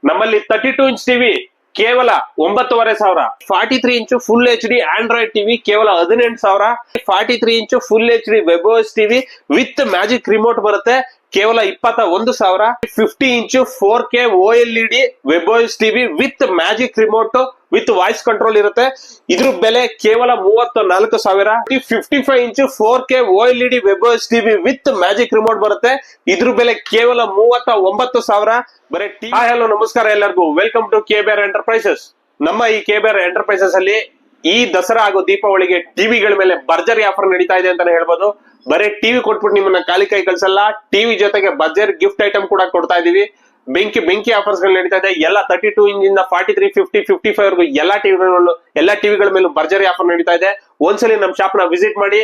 ನಮ್ಮಲ್ಲಿ 32 inch TV ಕೇವಲ 9,500. 43 ಇಂಚು full H D android TV ಕೇವಲ 18,000. 43 ಇಂಚು full H D webOS TV with magic remote ಬರುತ್ತೆ ಕೇವಲ 21,000. 50 ಇಂಚು 4K OLED webOS TV with magic remote with voice control ಇರುತ್ತೆ. ಇದ್ರ ಬೆಲೆ ಕೇವಲ 34,000. 55 ಇಂಚು 4K OLED webOS TV with magic remote ಬರುತ್ತೆ. ಇದ್ರ ಬೆಲೆ ಕೇವಲ 39,000. ಬರೀ ಹಲೋ ನಮಸ್ಕಾರ ಎಲ್ಲರಿಗೂ, ವೆಲ್ಕಮ್ ಟು KBR ಎಂಟರ್ಪ್ರೈಸಸ್. ನಮ್ಮ ಈ KBR ಎಂಟರ್ಪ್ರೈಸಸ್ ಅಲ್ಲಿ ಈ ದಸರಾ ಹಾಗೂ ದೀಪಾವಳಿಗೆ ಟಿವಿಗಳ ಮೇಲೆ ಭರ್ಜರಿ ಆಫರ್ ನಡೀತಾ ಇದೆ ಅಂತಾನೆ ಹೇಳ್ಬೋದು. ಬರೀ ಟಿವಿ ಕೊಟ್ಬಿಟ್ಟು ನಿಮ್ಮನ್ನ ಖಾಲಿ ಕೈ ಕಳ್ಸಲ್ಲ, ಟಿವಿ ಜೊತೆಗೆ ಭರ್ಜರಿ ಗಿಫ್ಟ್ ಐಟಮ್ ಕೂಡ ಕೊಡ್ತಾ ಇದೀವಿ. ಬೆಂಕಿ ಆಫರ್ಸ್ ಗಳು ನಡೀತಾ ಇದೆ. ಎಲ್ಲ 32 ಇಂಚಿಂದ 43, 50, 55 ವರೆಗೂ ಎಲ್ಲಾ ಟಿವಿಗಳ ಮೇಲೂ ಭರ್ಜರಿ ಆಫರ್ ನಡೀತಾ ಇದೆ. ಒಂದ್ಸಲಿ ನಮ್ ಶಾಪ್ ನ ವಿಸಿಟ್ ಮಾಡಿ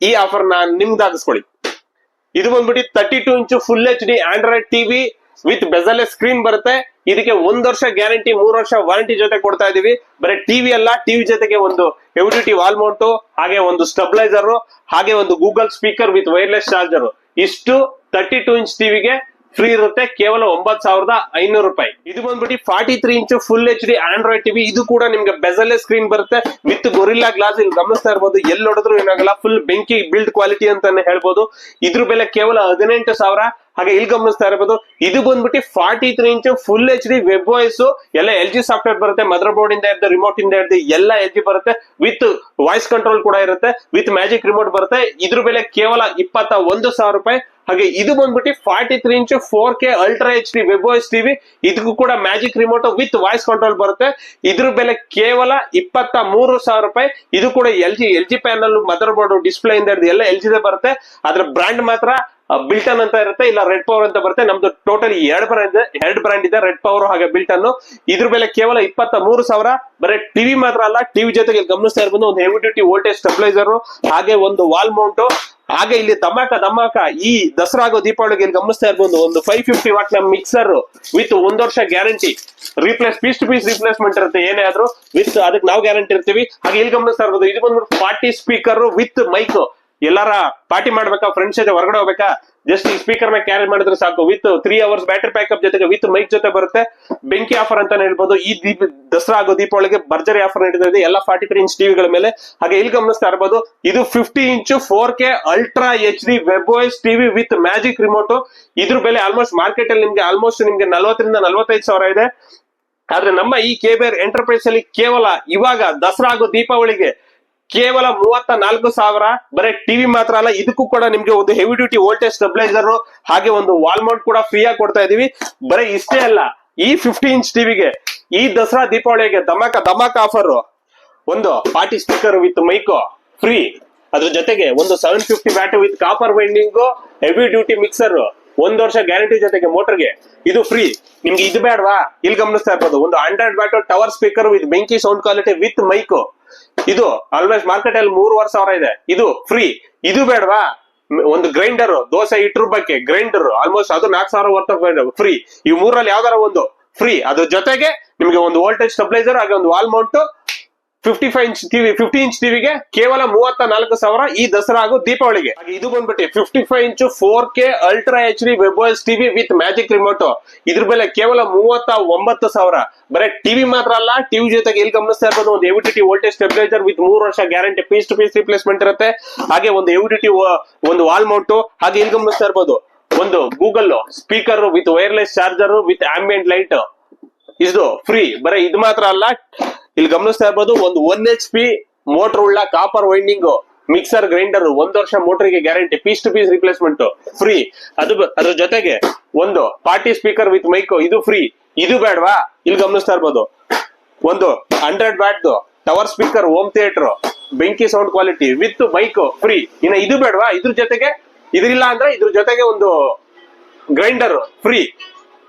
ಈ ಆಫರ್ ನ ನಿಮ್ದಾಗಿಸ್ಕೊಳ್ಳಿ. ಇದು ಬಂದ್ಬಿಟ್ಟು 32 ಇಂಚು full H D android TV with bezelless screen ಬರುತ್ತೆ. ಇದಕ್ಕೆ 1 ವರ್ಷ ಗ್ಯಾರಂಟಿ, 3 ವರ್ಷ ವಾರಂಟಿ ಜೊತೆ ಕೊಡ್ತಾ ಇದೀವಿ. ಬರೀ ಟಿವಿ ಅಲ್ಲ, ಟಿವಿ ಜೊತೆಗೆ ಒಂದು ಹೆವಿ ವಾಲ್ ಮೌಂಟ್, ಹಾಗೆ ಒಂದು ಸ್ಟೆಬಿಲೈಸರ್, ಹಾಗೆ ಒಂದು Google speaker with wireless charger. ಇಷ್ಟು 32 ಇಂಚ್ ಟಿವಿಗೆ ಫ್ರೀ ಇರುತ್ತೆ ಕೇವಲ 9,500 ರೂಪಾಯಿ. ಇದು ಬಂದ್ಬಿಟ್ಟು 43 ಇಂಚು full H D android TV. ಇದು ಕೂಡ ನಿಮ್ಗೆ ಬೆಸಲೆಸ್ ಸ್ಕ್ರೀನ್ ಬರುತ್ತೆ ವಿತ್ ಗೊರಿಲ್ಲಾ ಗ್ಲಾಸ್. ಇಲ್ಲಿ ಗಮನಿಸ್ತಾ ಇರಬಹುದು, ಎಲ್ಲಿ ಹೊಡೆದ್ರು ಏನಾಗಲ್ಲ, ಫುಲ್ ಬೆಂಕಿ ಬಿಲ್ಡ್ ಕ್ವಾಲಿಟಿ ಅಂತಾನೆ ಹೇಳ್ಬೋದು. ಇದ್ರ ಬೆಲೆ ಕೇವಲ 18,000. ಹಾಗೆ ಇಲ್ಲಿ ಗಮನಿಸ್ತಾ ಇರಬಹುದು, ಇದು ಬಂದ್ಬಿಟ್ಟು 43 ಇಂಚು ಫುಲ್ ಎಚ್ ಡಿ ವೆಬ್ಒಎಸ್ ಎಲ್ಲ LG ಸಾಫ್ಟ್ವೇರ್ ಬರುತ್ತೆ. ಮದರ್ ಬೋರ್ಡ್ ಇಂದ ಹಿಡಿದು ರಿಮೋಟ್ ಇಂದ ಹಿಡಿದು ಎಲ್ಲ LG ಬರುತ್ತೆ. ವಿತ್ ವಾಯ್ಸ್ ಕಂಟ್ರೋಲ್ ಕೂಡ ಇರುತ್ತೆ, ವಿತ್ ಮ್ಯಾಜಿಕ್ ರಿಮೋಟ್ ಬರುತ್ತೆ. ಇದ್ರ ಬೆಲೆ ಕೇವಲ 21,000 ರೂಪಾಯಿ. ಹಾಗೆ ಇದು ಬಂದ್ಬಿಟ್ಟು 43 ಇಂಚು 4K ultra H D webOS TV. ಇದಕ್ಕೂ ಕೂಡ magic remote with voice control ಬರುತ್ತೆ. ಇದ್ರ ಬೆಲೆ ಕೇವಲ 23,000 ರೂಪಾಯಿ. ಇದು ಕೂಡ LG panel, motherboard, display ಇಂದ ಹಿಡಿದು ಎಲ್ಲ LG ಬರುತ್ತೆ. ಅದ್ರ ಬ್ರಾಂಡ್ ಮಾತ್ರ ಬಿಲ್ಟನ್ ಅಂತ ಇರುತ್ತೆ, ಇಲ್ಲ ರೆಡ್ ಪವರ್ ಅಂತ ಬರುತ್ತೆ. ನಮ್ದು ಟೋಟಲ್ ಎರಡು ಬ್ರಾಂಡ್ ಇದೆ, ರೆಡ್ ಪವರ್ ಹಾಗೆ ಬಿಲ್ಟನ್. ಇದ್ರ ಬೆಲೆ ಕೇವಲ 23,000. ಬರೀ ಟಿವಿ ಮಾತ್ರ ಅಲ್ಲ, ಟಿವಿ ಜೊತೆಗೆ ಗಮನಿಸ್ತಾ ಇರ್ಬೋದು ಒಂದು ಹೆವಿ ಡ್ಯೂಟಿ ವೋಲ್ಟೇಜ್ ಸ್ಟೆಬಿಲೈಸರ್, ಹಾಗೆ ಒಂದು ವಾಲ್ ಮೌಂಟ್, ಹಾಗೆ ಇಲ್ಲಿ ಧಮಾಕ ಈ ದಸರಾ ಆಗೋ ದೀಪಾವಳಿಗೆ ಇಲ್ಲಿ ಗಮನಿಸ್ತಾ ಇರ್ಬೋದು ಒಂದು 550 ವಾಟ್ ನ ಮಿಕ್ಸರ್ ವಿತ್ 1 ವರ್ಷ guarantee. Piece to piece replacement ಇರುತ್ತೆ ಏನೇ ಆದ್ರೂ, ವಿತ್ ಅದಕ್ಕೆ ನಾವು ಗ್ಯಾರಂಟಿ ಇರ್ತೀವಿ. ಹಾಗೆ ಇಲ್ಲಿ ಗಮನಿಸ್ತಾ ಇರ್ಬೋದು, ಇದು ಬಂದ್ಬಿಟ್ಟು ಪಾರ್ಟಿ ಸ್ಪೀಕರ್ ವಿತ್ ಮೈಕ್. ಎಲ್ಲಾರ ಪಾರ್ಟಿ ಮಾಡ್ಬೇಕಾ, ಫ್ರೆಂಡ್ಸ್ ಜೊತೆ ಹೊರಗಡೆ ಹೋಗ್ಬೇಕಾ, ಜಸ್ಟ್ ಈ ಸ್ಪೀಕರ್ ನ ಕ್ಯಾರಿ ಮಾಡಿದ್ರೆ ಸಾಕು. ವಿತ್ 3 ಅವರ್ಸ್ ಬ್ಯಾಟರಿ ಬ್ಯಾಕಪ್ ಜೊತೆಗೆ ವಿತ್ ಮೈಕ್ ಜೊತೆ ಬರುತ್ತೆ. ಬೆಂಕಿ ಆಫರ್ ಅಂತಾನೆ ಹೇಳ್ಬೋದು. ಈ ದಸರಾ ಆಗೋ ದೀಪಾವಳಿಗೆ ಭರ್ಜರಿ ಆಫರ್ ನಡೀತಾ ಇದೆ ಎಲ್ಲ 43 ಇಂಚ್ ಟಿವಿಗಳ ಮೇಲೆ. ಹಾಗೆ ಇಲ್ಲಿ ಗಮನಿಸ್ತಾ ಇರಬಹುದು, ಇದು 50 ಇಂಚು 4K ultra H D webOS TV with magic remote. ಇದ್ರ ಬೆಲೆ ಆಲ್ಮೋಸ್ಟ್ ಮಾರ್ಕೆಟ್ ಅಲ್ಲಿ ನಿಮ್ಗೆ 40 ರಿಂದ 45,000 ಇದೆ. ಆದ್ರೆ ನಮ್ಮ ಈ KBR ಎಂಟರ್ಪ್ರೈಸ್ ಅಲ್ಲಿ ಕೇವಲ ಇವಾಗ ದಸರಾ ಆಗೋ ದೀಪಾವಳಿಗೆ ಕೇವಲ 34,000. ಬರೀ ಟಿವಿ ಮಾತ್ರ ಅಲ್ಲ, ಇದಕ್ಕೂ ಕೂಡ ನಿಮ್ಗೆ ಒಂದು ಹೆವಿ ಡ್ಯೂಟಿ ವೋಲ್ಟೇಜ್ ಸ್ಟೆಬಿಲೈಸರ್ ಹಾಗೆ ಒಂದು ವಾಲ್ ಮೌಂಟ್ ಕೂಡ ಫ್ರೀ ಆಗಿ ಕೊಡ್ತಾ ಇದೀವಿ. ಬರೀ ಇಷ್ಟೇ ಅಲ್ಲ, ಈ 50 ಇಂಚ್ ಟಿವಿಗೆ ಈ ದಸರಾ ದೀಪಾವಳಿಗೆ ಧಮಾಕ ಆಫರ್, ಒಂದು party speaker with mic free. ಅದ್ರ ಜೊತೆಗೆ ಒಂದು 750 watt with copper winding heavy duty mixer, 1 ವರ್ಷ ಗ್ಯಾರಂಟಿ ಜೊತೆಗೆ ಮೋಟರ್ಗೆ ಇದು ಫ್ರೀ. ನಿಮ್ಗೆ ಇದು ಬೇಡವಾ? ಇಲ್ಲಿ ಗಮನಿಸ್ತಾ ಇರ್ಬೋದು, ಒಂದು 100 ವ್ಯಾಟ್ ಟವರ್ ಸ್ಪೀಕರ್ ವಿತ್ ಬೆಂಕಿ ಸೌಂಡ್ ಕ್ವಾಲಿಟಿ ವಿತ್ ಮೈಕ್. ಇದು ಆಲ್ಮೋಸ್ಟ್ ಮಾರ್ಕೆಟ್ ಅಲ್ಲಿ 3,500 ಇದೆ, ಇದು ಫ್ರೀ. ಇದು ಬೇಡವಾ? ಒಂದು ಗ್ರೈಂಡರ್, ದೋಸೆ ಇಟ್ಟರು ಬಗ್ಗೆ ಗ್ರೈಂಡರ್, ಆಲ್ಮೋಸ್ಟ್ ಅದು 4,000 ವರ್ತ್ ಫ್ರೀ. ಈ ಮೂರಲ್ಲಿ ಯಾವ್ದಾರ ಒಂದು ಫ್ರೀ. ಅದ್ರ ಜೊತೆಗೆ ನಿಮ್ಗೆ ಒಂದು ವೋಲ್ಟೇಜ್ ಸ್ಟೆಬಿಲೈಸರ್ ಹಾಗೆ ಒಂದು ವಾಲ್ ಮೌಂಟ್ 50 ಇಂಚ್ ಟಿವಿಗೆ ಕೇವಲ 34,000 ಈ ದಸರಾ ಹಾಗೂ ದೀಪಾವಳಿಗೆ. ಹಾಗೆ ಇದು ಬಂದ್ಬಿಟ್ಟು 55 ಇಂಚು 4K ultra H D webOS TV with magic remote. ಇದ್ರ ಬೆಲೆ ಕೇವಲ 39,000. ಬರೀ ಟಿವಿ ಮಾತ್ರ ಅಲ್ಲ, ಟಿವಿ ಜೊತೆಗೆ ಇಲ್ಲಿ ಗಮನಿಸ್ತಾ ಇರ್ಬೋದು ಒಂದು heavy duty voltage stabiliser with 3 ವರ್ಷ guarantee, piece to piece replacement ಇರುತ್ತೆ. ಹಾಗೆ ಒಂದು ಹೆವಿ ಡ್ಯೂಟಿ ಒಂದು ವಾಲ್ ಮೌಂಟ್. ಹಾಗೆ ಇಲ್ಲಿ ಗಮನಿಸ್ತಾ ಇರ್ಬೋದು ಒಂದು Google speaker with wireless charger with ambient light, ಇದು ಫ್ರೀ. ಬರೀ ಇದು ಮಾತ್ರ ಅಲ್ಲ, ಇಲ್ಲಿ ಗಮನಿಸ್ತಾ ಇರ್ಬೋದು ಒಂದು 1 HP ಮೋಟರ್ ಉಳ್ಳ ಕಾಪರ್ ವೈಂಡಿಂಗ್ ಮಿಕ್ಸರ್ ಗ್ರೈಂಡರ್, 1 ವರ್ಷ ಮೋಟರ್ಗೆ guarantee, piece to piece replacement free. ಅದ್ರ ಜೊತೆಗೆ ಒಂದು ಪಾರ್ಟಿ ಸ್ಪೀಕರ್ ವಿತ್ ಮೈಕ್, ಇದು ಫ್ರೀ. ಇದು ಬೇಡವಾ? ಇಲ್ಲಿ ಗಮನಿಸ್ತಾ ಇರ್ಬೋದು ಒಂದು 100 watt tower speaker home theatre ಬೆಂಕಿ sound quality with mic free. ಇನ್ನ ಇದು ಬೇಡವಾ? ಇದ್ರ ಜೊತೆಗೆ ಇದ್ರಿಲ್ಲ ಅಂದ್ರೆ ಇದ್ರ ಜೊತೆಗೆ ಒಂದು ಗ್ರೈಂಡರ್ ಫ್ರೀ.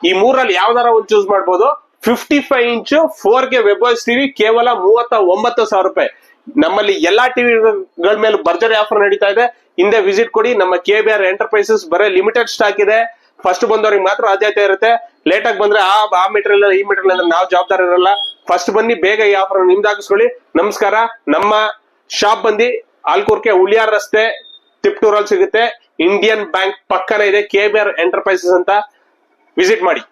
ಈ ಮೂರಲ್ಲಿ ಯಾವ್ದಾರ ಒಂದು ಚೂಸ್ ಮಾಡ್ಬೋದು. 55 ಇಂಚು 4K ವೆಬ್ಒಎಸ್ ಟಿವಿ ಕೇವಲ 39,000 ರೂಪಾಯಿ. ನಮ್ಮಲ್ಲಿ ಎಲ್ಲಾ ಟಿವಿಗಳ ಮೇಲೆ ಭರ್ಜರಿ ಆಫರ್ ನಡೀತಾ ಇದೆ. ಹಿಂದೆ ವಿಸಿಟ್ ಕೊಡಿ. ನಮ್ಮ KBR ಎಂಟರ್ಪ್ರೈಸಸ್ ಬರೀ ಲಿಮಿಟೆಡ್ ಸ್ಟಾಕ್ ಇದೆ. ಫಸ್ಟ್ ಬಂದವ್ರಿಗೆ ಮಾತ್ರ ಆದ್ಯತೆ ಇರುತ್ತೆ. ಲೇಟ್ ಆಗಿ ಬಂದ್ರೆ ಆ ಮೆಟೀರಿಯಲ್ ಈ ಮೆಟೀರಿಯಲ್ ನಾವು ಜವಾಬ್ದಾರ ಇರಲ್ಲ. ಫಸ್ಟ್ ಬನ್ನಿ, ಬೇಗ ಈ ಆಫರ್ ನಿಮ್ದಾಗಿಸ್ಕೊಳ್ಳಿ. ನಮಸ್ಕಾರ. ನಮ್ಮ ಶಾಪ್ ಬಂದಿ ಆಲ್ಕೂರ್ಕೆ ಉಳಿಯಾರ್ ರಸ್ತೆ ತಿಪ್ಟೂರಲ್ಲಿ ಸಿಗುತ್ತೆ. ಇಂಡಿಯನ್ ಬ್ಯಾಂಕ್ ಪಕ್ಕನೇ ಇದೆ KBR ಎಂಟರ್ಪ್ರೈಸಸ್ ಅಂತ. ವಿಸಿಟ್ ಮಾಡಿ.